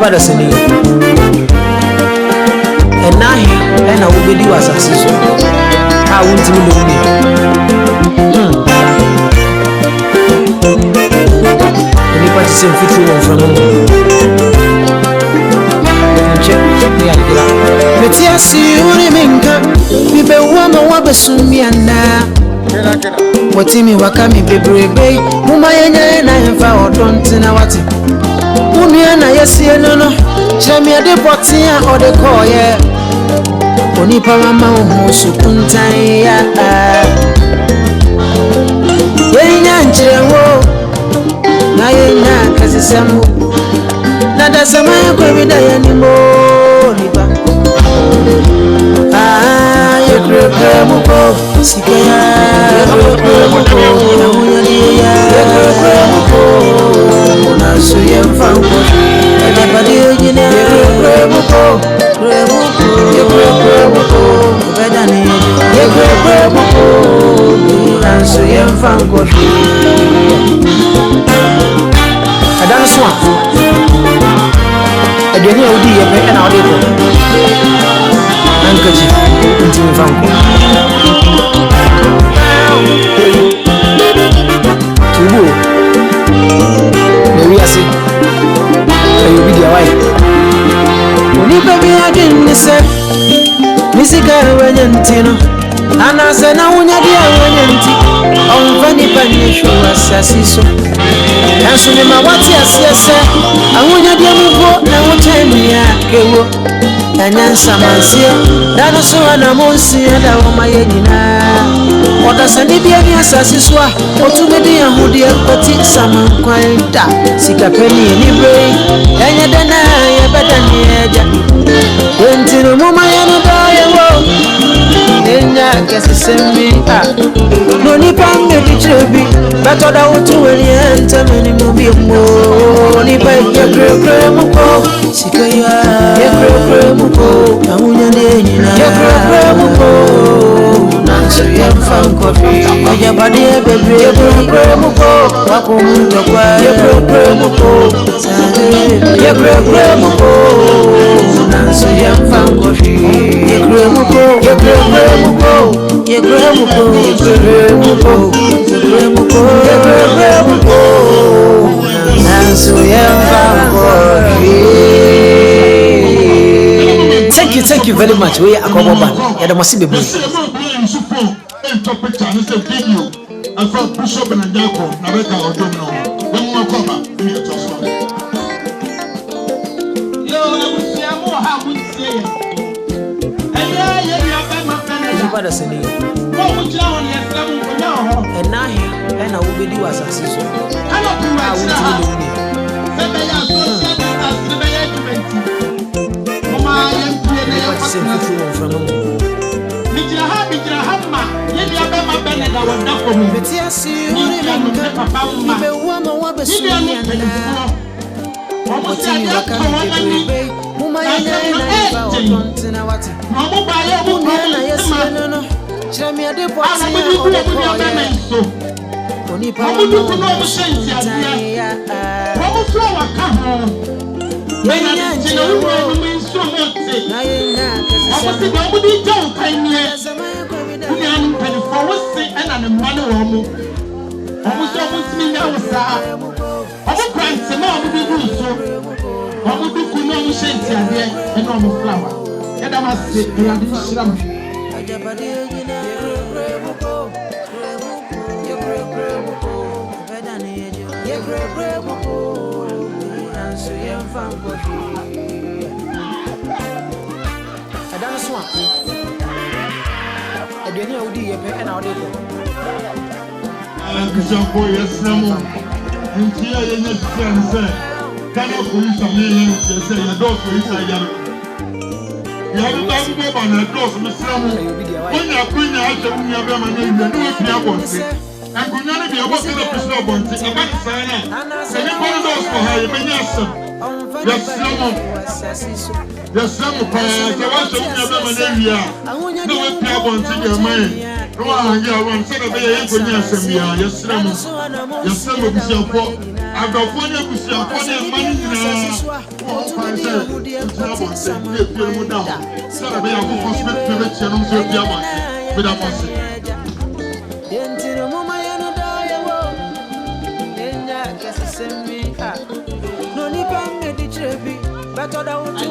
Pada sini, enahi, ena ubedi wasasiso. Awunti mulungi. Ini pati semfitu wonfano. Nche, ni alikira. Metiasi uri minka, bibe wama wabesumiana. Watimi wakami bebrebe, muma yenye na enfa odontina wati. Uniana yesie nono chemia de botia o de koye oni pa mama o sukuntan ya yenya nchirewo na yenya kasisemu na da sama ko bida yanimo liba yekre mu ko sikaya yekre mu ko na munyani ya yekre mu ko na suye mfango everybody ojina yekre mu ko bedani yekre mu ko na suye mfango adan so adeni odi yebe na odi ko ankaji ntimi mfango tubu Newiyasi ayo bidia wai Oni baby adin nise Nisika wanyantino Anase na unyadia wanyanti Omfani panishu wasasiso Yansu ni mawati asiyase Awunyadia mugo na utemi ya kewo Yanyansa mansia Dano suwa na monsi Yada wama yenina Oda sani bia ni asasiswa Otumedi ya hudi ya pati Sama kwa ita Sika peni ni brei Yenye dana ya beda ni eja Yentino muma ya nudoye wo Enya kesi sembi Noni pange kichebi Batoda utu weni ente meni mubi mo Nipa yekre muko Sika ya yekre muko Kamunya nenina yekre muko Nansu yemfanko fi Oja badi bebe yekre muko Wako mto kwa yekre muko Yekre muko Nansu yemfanko fi Yekre muko Yekre muko Yekre muko Yekre muko Yekre muko Yekre muko Nansu yemfanko fi Thank you very much. We are Akoboba. Yeah, the must be blue. But I don't want to